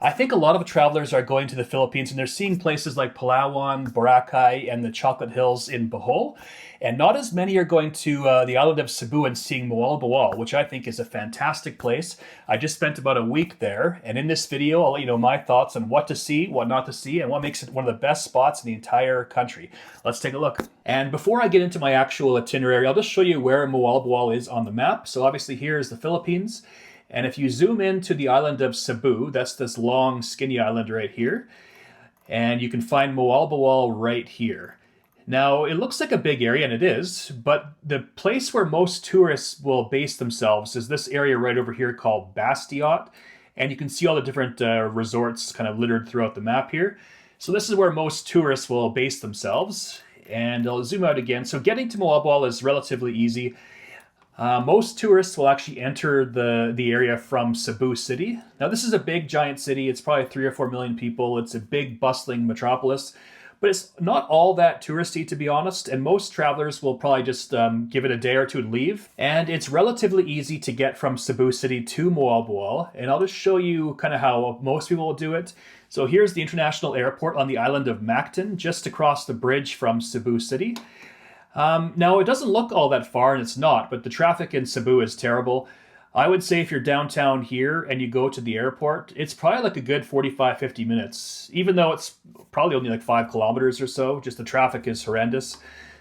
I think a lot of travelers are going to the Philippines and they're seeing places like Palawan, Boracay, and the Chocolate Hills in Bohol. And not as many are going to the island of Cebu and seeing Moalboal, which I think is a fantastic place. I just spent about a week there. And in this video, I'll let you know my thoughts on what to see, what not to see, and what makes it one of the best spots in the entire country. Let's take a look. And before I get into my actual itinerary, I'll just show you where Moalboal is on the map. So obviously here is the Philippines. And if you zoom into the island of Cebu, that's this long, skinny island right here, and you can find Moalboal right here. Now, it looks like a big area, and it is, but the place where most tourists will base themselves is this area right over here called Bastiot, and you can see all the different resorts kind of littered throughout the map here. So this is where most tourists will base themselves, and I'll zoom out again. So getting to Moalboal is relatively easy. Most tourists will actually enter the area from Cebu City. Now, this is a big, giant city. It's probably 3 or 4 million people. It's a big, bustling metropolis, but it's not all that touristy, to be honest. And most travelers will probably just give it a day or two and leave. And it's relatively easy to get from Cebu City to Moalboal. And I'll just show you kind of how most people will do it. So here's the international airport on the island of Mactan, just across the bridge from Cebu City. Now, it doesn't look all that far, and it's not, but the traffic in Cebu is terrible. I would say if you're downtown here and you go to the airport, it's probably like a good 45, 50 minutes, even though it's probably only like 5 kilometers or so. Just the traffic is horrendous.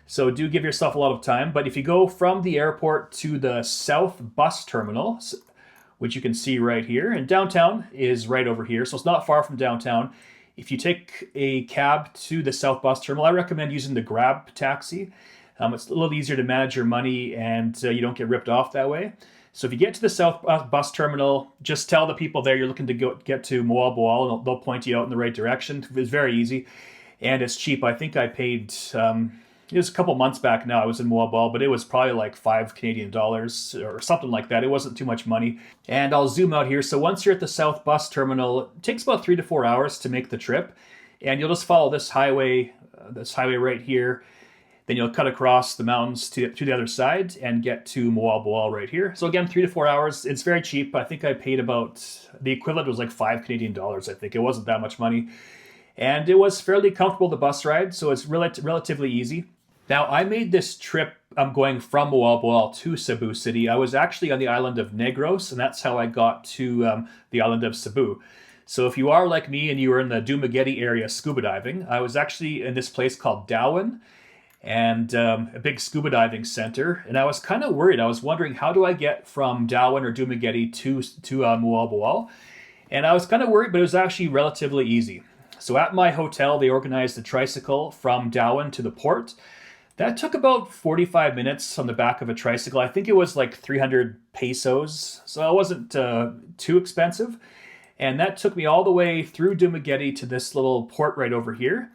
So do give yourself a lot of time. But if you go from the airport to the South Bus Terminal, which you can see right here, and downtown is right over here, so it's not far from downtown. If you take a cab to the South Bus Terminal, I recommend using the Grab taxi. It's a little easier to manage your money and you don't get ripped off that way. So if you get to the South Bus Terminal, just tell the people there you're looking to get to Moalboal and they'll point you out in the right direction. It's very easy and it's cheap. I think I paid, it was a couple months back now, I was in Moalboal, but it was probably like $5 Canadian or something like that. It wasn't too much money. And I'll zoom out here. So once you're at the South Bus Terminal, it takes about 3 to 4 hours to make the trip. And you'll just follow this highway right here. Then you'll cut across the mountains to the other side and get to Moalboal right here. So again, 3 to 4 hours. It's very cheap. I think I paid about, the equivalent was like $5 Canadian, I think. It wasn't that much money. And it was fairly comfortable, the bus ride, so it's relatively easy. Now, I made this trip going from Moalboal to Cebu City. I was actually on the island of Negros, and that's how I got to the island of Cebu. So if you are like me and you were in the Dumaguete area scuba diving, I was actually in this place called Darwin, and a big scuba diving center. And I was kind of worried. I was wondering, how do I get from Darwin or Dumaguete to Moalboal? And I was kind of worried, but it was actually relatively easy. So at my hotel, they organized a tricycle from Darwin to the port. That took about 45 minutes on the back of a tricycle. I think it was like 300 pesos, so it wasn't too expensive. And that took me all the way through Dumaguete to this little port right over here.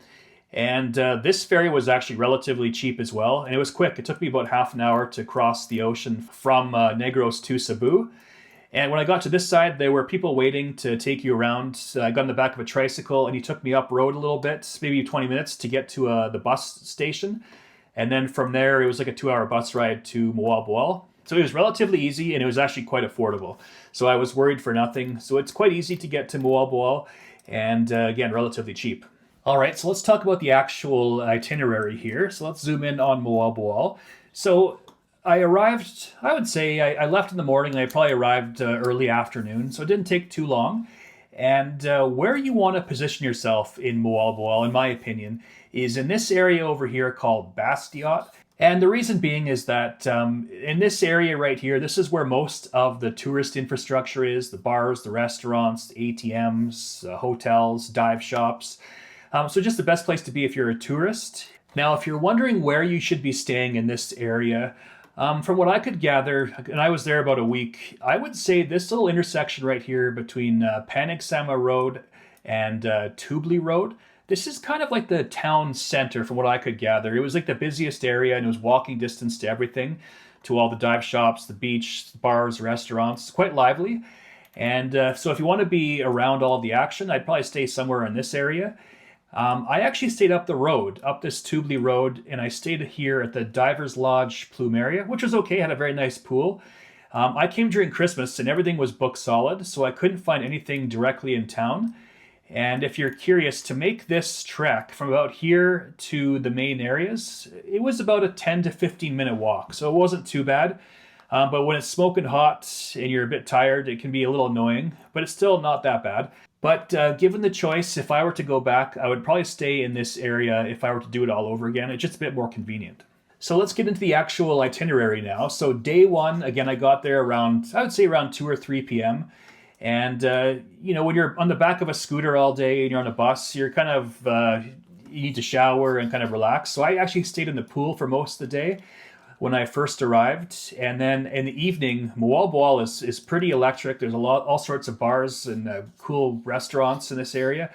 And this ferry was actually relatively cheap as well, and it was quick. It took me about half an hour to cross the ocean from Negros to Cebu. And when I got to this side, there were people waiting to take you around. I got on the back of a tricycle, and he took me up road a little bit, maybe 20 minutes to get to the bus station. And then from there, it was like a 2-hour bus ride to Moalboal. So it was relatively easy, and it was actually quite affordable. So I was worried for nothing. So it's quite easy to get to Moalboal, and again, relatively cheap. All right, so let's talk about the actual itinerary here. So let's zoom in on Moalboal. So I arrived, I would say, I left in the morning and I probably arrived early afternoon, so it didn't take too long. And where you want to position yourself in Moalboal, in my opinion, is in this area over here called Bastiot. And the reason being is that in this area right here, this is where most of the tourist infrastructure is, the bars, the restaurants, the ATMs, hotels, dive shops. So just the best place to be if you're a tourist. Now, if you're wondering where you should be staying in this area, from what I could gather, and I was there about a week, I would say this little intersection right here between Panagsama Road and Tubli Road, this is kind of like the town center from what I could gather. It was like the busiest area and it was walking distance to everything, to all the dive shops, the beach, bars, restaurants. Quite lively. And so if you want to be around all of the action, I'd probably stay somewhere in this area. I actually stayed up the road, up this Tubli Road, and I stayed here at the Divers Lodge Plumeria, which was okay, had a very nice pool. I came during Christmas and everything was booked solid, so I couldn't find anything directly in town. And if you're curious, to make this trek from about here to the main areas, it was about a 10 to 15 minute walk, so it wasn't too bad. But when it's smoking hot and you're a bit tired, it can be a little annoying, but it's still not that bad. But given the choice, if I were to go back, I would probably stay in this area if I were to do it all over again. It's just a bit more convenient. So let's get into the actual itinerary now. So day one, again, I got there around, I would say around 2 or 3 p.m. And, when you're on the back of a scooter all day and you're on a bus, you're kind of, you need to shower and kind of relax. So I actually stayed in the pool for most of the day when I first arrived. And then in the evening, Moalboal is pretty electric. There's all sorts of bars and cool restaurants in this area.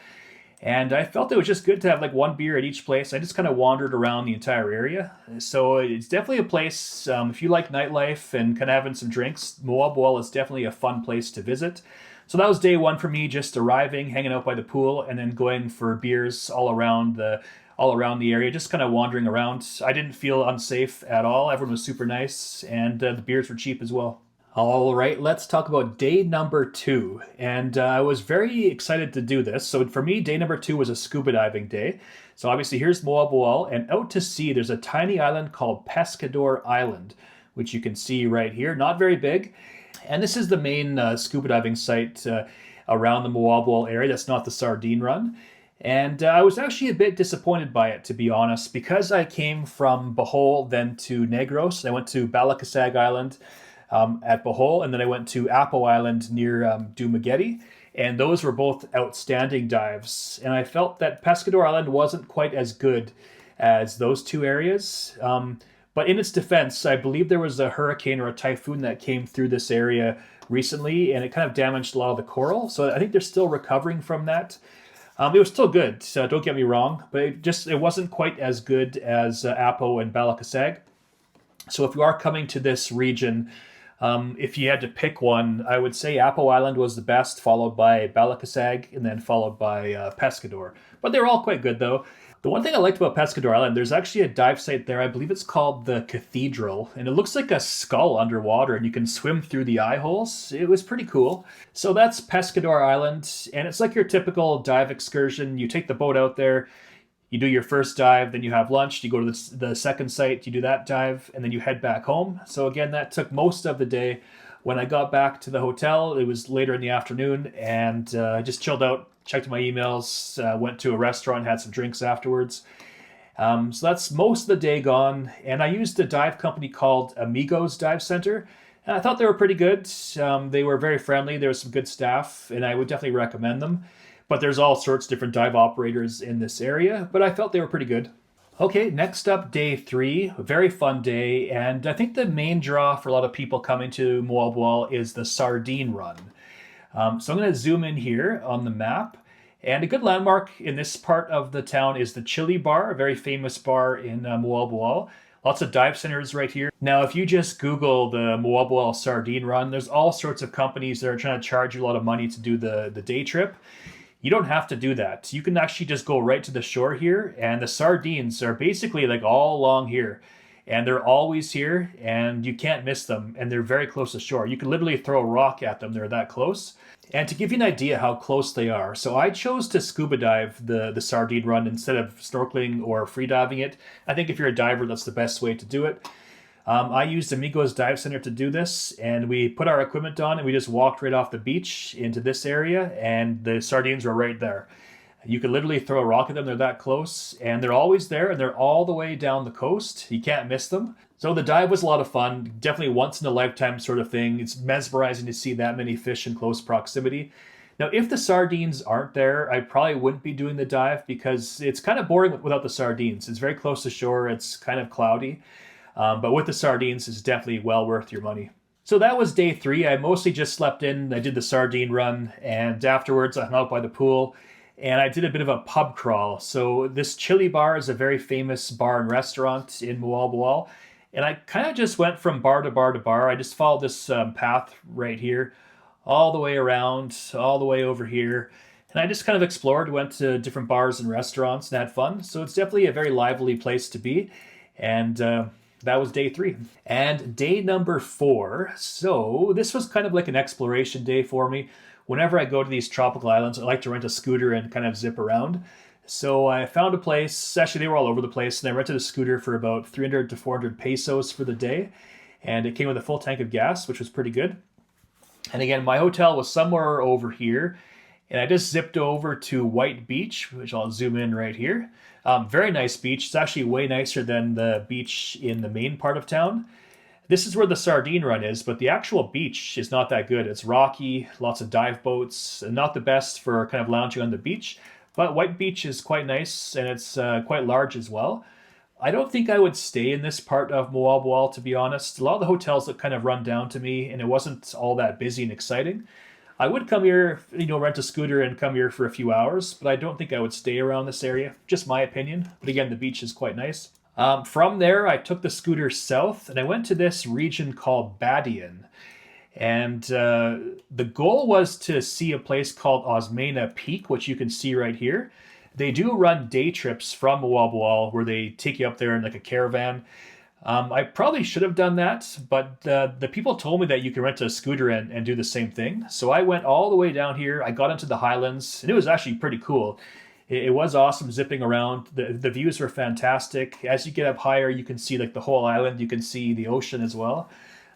And I felt it was just good to have like one beer at each place. I just kind of wandered around the entire area. So it's definitely a place, if you like nightlife and kind of having some drinks, Moalboal is definitely a fun place to visit. So that was day one for me, just arriving, hanging out by the pool, and then going for beers all around the area, just kind of wandering around. I didn't feel unsafe at all. Everyone was super nice, and the beers were cheap as well. All right, let's talk about day number 2. And I was very excited to do this. So for me, day number 2 was a scuba diving day. So obviously here's Moalboal, and out to sea, there's a tiny island called Pescador Island, which you can see right here. Not very big. And this is the main scuba diving site around the Moalboal area. That's not the Sardine Run. And I was actually a bit disappointed by it, to be honest, because I came from Bohol, then to Negros. I went to Balakasag Island at Bohol, and then I went to Apo Island near Dumaguete, and those were both outstanding dives. And I felt that Pescador Island wasn't quite as good as those two areas. But in its defense, I believe there was a hurricane or a typhoon that came through this area recently, and it kind of damaged a lot of the coral. So I think they're still recovering from that. It was still good, so don't get me wrong, but it wasn't quite as good as Apo and Balakasag. So if you are coming to this region, if you had to pick one, I would say Apo Island was the best, followed by Balakasag, and then followed by Pescador. But they were all quite good, though. The one thing I liked about Pescador Island, there's actually a dive site there. I believe it's called the Cathedral, and it looks like a skull underwater, and you can swim through the eye holes. It was pretty cool. So that's Pescador Island, and it's like your typical dive excursion. You take the boat out there, you do your first dive, then you have lunch, you go to the second site, you do that dive, and then you head back home. So again, that took most of the day. When I got back to the hotel, it was later in the afternoon, and I just chilled out, checked my emails, went to a restaurant, had some drinks afterwards. So that's most of the day gone, and I used a dive company called Amigos Dive Center, and I thought they were pretty good. They were very friendly, there was some good staff, and I would definitely recommend them. But there's all sorts of different dive operators in this area, but I felt they were pretty good. Okay, next up, day 3, a very fun day, and I think the main draw for a lot of people coming to Moalboal is the Sardine Run. So I'm going to zoom in here on the map, and a good landmark in this part of the town is the Chili Bar, a very famous bar in Moalboal. Lots of dive centers right here. Now, if you just Google the Moalboal Sardine Run, there's all sorts of companies that are trying to charge you a lot of money to do the day trip. You don't have to do that. You can actually just go right to the shore here, and the sardines are basically like all along here. And they're always here, and you can't miss them, and they're very close to shore. You can literally throw a rock at them, they're that close. And to give you an idea how close they are, so I chose to scuba dive the sardine run instead of snorkeling or free diving it. I think if you're a diver, that's the best way to do it. I used Amigos Dive Center to do this, and we put our equipment on, and we just walked right off the beach into this area, and the sardines were right there. You could literally throw a rock at them, they're that close, and they're always there, and they're all the way down the coast. You can't miss them. So the dive was a lot of fun, definitely once in a lifetime sort of thing. It's mesmerizing to see that many fish in close proximity. Now, if the sardines aren't there, I probably wouldn't be doing the dive because it's kind of boring without the sardines. It's very close to shore, it's kind of cloudy. But with the sardines, it's definitely well worth your money. So that was day 3. I mostly just slept in. I did the sardine run, and afterwards I hung out by the pool, and I did a bit of a pub crawl. So this Chili Bar is a very famous bar and restaurant in Moalboal, and I kind of just went from bar to bar to bar. I just followed this path right here, all the way around, all the way over here. And I just kind of explored, went to different bars and restaurants and had fun. So it's definitely a very lively place to be. And that was day 3. And day number 4, so this was kind of like an exploration day for me. Whenever I go to these tropical islands, I like to rent a scooter and kind of zip around. So I found a place, actually they were all over the place, and I rented a scooter for about 300 to 400 pesos for the day. And it came with a full tank of gas, which was pretty good. And again, my hotel was somewhere over here. And I just zipped over to White Beach, which I'll zoom in right here. Very nice beach. It's actually way nicer than the beach in the main part of town. This is where the sardine run is, but the actual beach is not that good. It's rocky, lots of dive boats, and not the best for kind of lounging on the beach. But White Beach is quite nice, and it's quite large as well. I don't think I would stay in this part of Moalboal, to be honest. A lot of the hotels look kind of run down to me, and it wasn't all that busy and exciting. I would come here, rent a scooter and come here for a few hours, but I don't think I would stay around this area. Just my opinion. But again, the beach is quite nice. From there, I took the scooter south, and I went to this region called Badian. And the goal was to see a place called Osmena Peak, which you can see right here. They do run day trips from Moalboal where they take you up there in like a caravan. I probably should have done that, but the people told me that you can rent a scooter and do the same thing. So I went all the way down here. I got into the highlands, and it was actually pretty cool. It was awesome zipping around. The views were fantastic. As you get up higher, you can see like the whole island. You can see the ocean as well.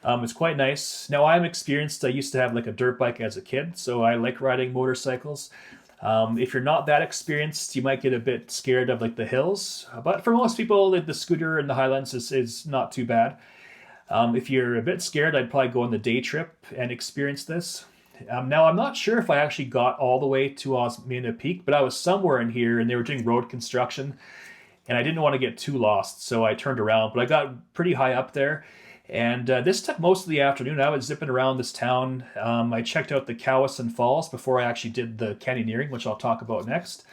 It's quite nice. Now I'm experienced. I used to have like a dirt bike as a kid, so I like riding motorcycles. If you're not that experienced, you might get a bit scared of like the hills. But for most people, the scooter in the highlands is not too bad. If you're a bit scared, I'd probably go on the day trip and experience this. Now, I'm not sure if I actually got all the way to Osmena Peak, but I was somewhere in here and they were doing road construction and I didn't want to get too lost, so I turned around. But I got pretty high up there, and this took most of the afternoon. I was zipping around this town. I checked out the Kawasan Falls before I actually did the canyoneering, which I'll talk about next.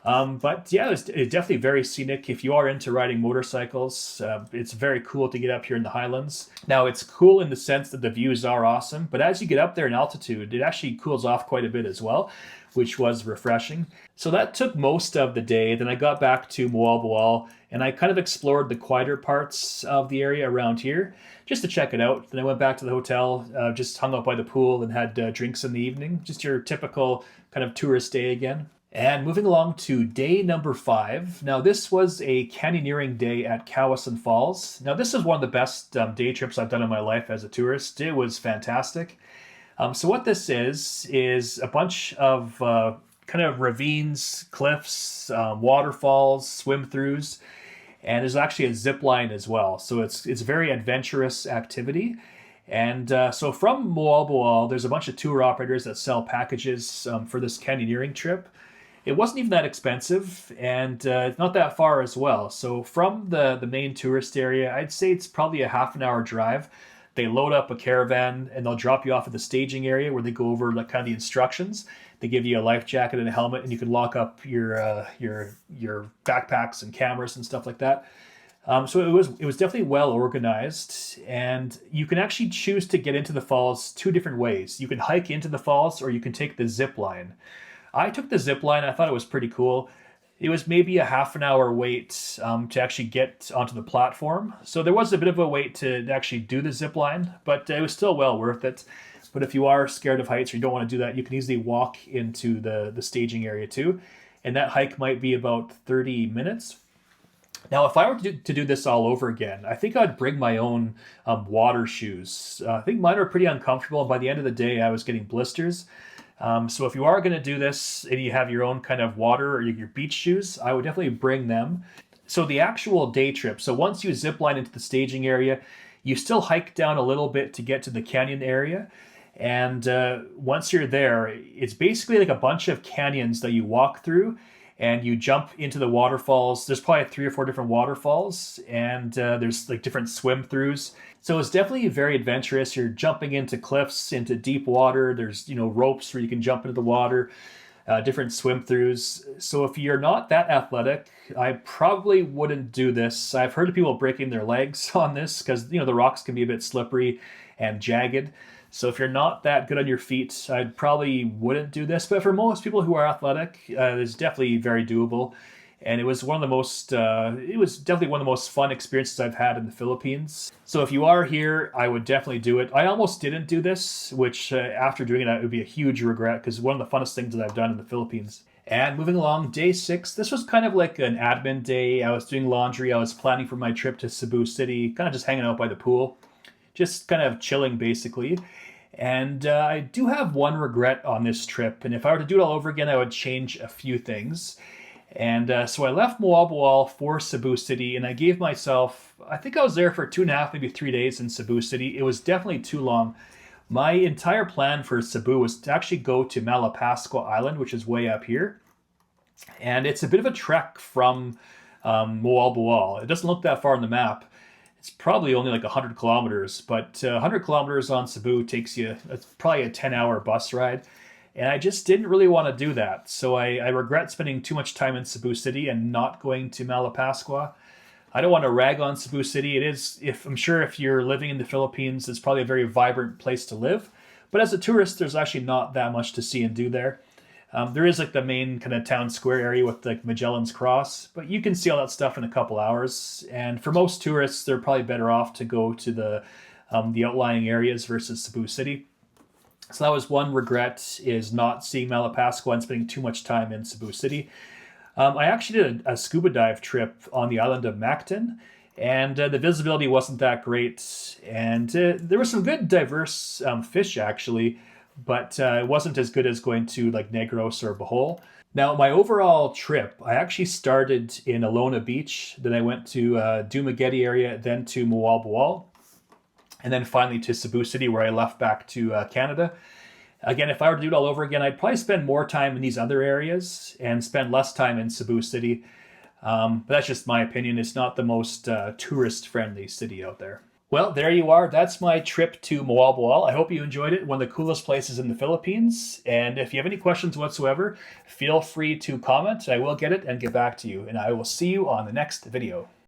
But yeah, it's definitely very scenic. If you are into riding motorcycles, it's very cool to get up here in the highlands. Now, it's cool in the sense that the views are awesome, but as you get up there in altitude, it actually cools off quite a bit as well, which was refreshing. So that took most of the day. Then I got back to Moalboal, and I kind of explored the quieter parts of the area around here just to check it out. Then I went back to the hotel, just hung out by the pool and had drinks in the evening. Just your typical kind of tourist day again. And moving along to day number 5. Now, this was a canyoneering day at Kawasan Falls. Now, this is one of the best day trips I've done in my life as a tourist. It was fantastic. So what this is a bunch of kind of ravines, cliffs, waterfalls, swim-throughs, and there's actually a zip line as well. So it's a very adventurous activity. And so from Moalboal, there's a bunch of tour operators that sell packages for this canyoneering trip. It wasn't even that expensive, and it's not that far as well. So from the main tourist area, I'd say it's probably a half an hour drive. They load up a caravan, and they'll drop you off at the staging area where they go over like kind of the instructions. They give you a life jacket and a helmet, and you can lock up your backpacks and cameras and stuff like that. So it was definitely well organized, and you can actually choose to get into the falls 2 different ways. You can hike into the falls, or you can take the zip line. I took the zip line. I thought it was pretty cool. It was maybe a half an hour wait to actually get onto the platform. So there was a bit of a wait to actually do the zip line, but it was still well worth it. But if you are scared of heights or you don't want to do that, you can easily walk into the staging area too. And that hike might be about 30 minutes. Now, if I were to do this all over again, I think I'd bring my own water shoes. I think mine are pretty uncomfortable. And by the end of the day, I was getting blisters. So if you are going to do this and you have your own kind of water or your beach shoes, I would definitely bring them. So the actual day trip, so once you zip line into the staging area, you still hike down a little bit to get to the canyon area. And once you're there, it's basically like a bunch of canyons that you walk through, and you jump into the waterfalls. There's probably 3 or 4 different waterfalls, and there's like different swim throughs. So it's definitely very adventurous. You're jumping into cliffs, into deep water. There's, ropes where you can jump into the water, different swim throughs. So if you're not that athletic, I probably wouldn't do this. I've heard of people breaking their legs on this because, the rocks can be a bit slippery and jagged. So if you're not that good on your feet, I probably wouldn't do this. But for most people who are athletic, it's definitely very doable. And it was one of the most, it was definitely one of the most fun experiences I've had in the Philippines. So if you are here, I would definitely do it. I almost didn't do this, which after doing it, it would be a huge regret because one of the funnest things that I've done in the Philippines. And moving along, day 6, this was kind of like an admin day. I was doing laundry, I was planning for my trip to Cebu City, kind of just hanging out by the pool, just kind of chilling basically. And I do have one regret on this trip, and if I were to do it all over again, I would change a few things. And so I left Moalboal for Cebu City, and I gave myself, I think I was there for 2.5, maybe 3 days in Cebu City. It was definitely too long. My entire plan for Cebu was to actually go to Malapascua Island, which is way up here. And it's a bit of a trek from Moalboal. It doesn't look that far on the map. It's probably only like 100 kilometers, but 100 kilometers on Cebu takes you, it's probably a 10-hour bus ride. And I just didn't really want to do that. So I regret spending too much time in Cebu City and not going to Malapascua. I don't want to rag on Cebu City. It is, if I'm sure if you're living in the Philippines, it's probably a very vibrant place to live. But as a tourist, there's actually not that much to see and do there. There is like the main kind of town square area with like Magellan's Cross, but you can see all that stuff in a couple hours. And for most tourists, they're probably better off to go to the outlying areas versus Cebu City. So that was one regret, is not seeing Malapascua and spending too much time in Cebu City. I actually did a scuba dive trip on the island of Mactan, and the visibility wasn't that great. And there were some good diverse fish actually, but it wasn't as good as going to like Negros or Bohol. Now, my overall trip, I actually started in Alona Beach, then I went to Dumaguete area, then to Moalboal, and then finally to Cebu City, where I left back to Canada. Again, if I were to do it all over again, I'd probably spend more time in these other areas and spend less time in Cebu City. But that's just my opinion. It's not the most tourist-friendly city out there. Well, there you are. That's my trip to Moalboal. I hope you enjoyed it. One of the coolest places in the Philippines. And if you have any questions whatsoever, feel free to comment. I will get it and get back to you. And I will see you on the next video.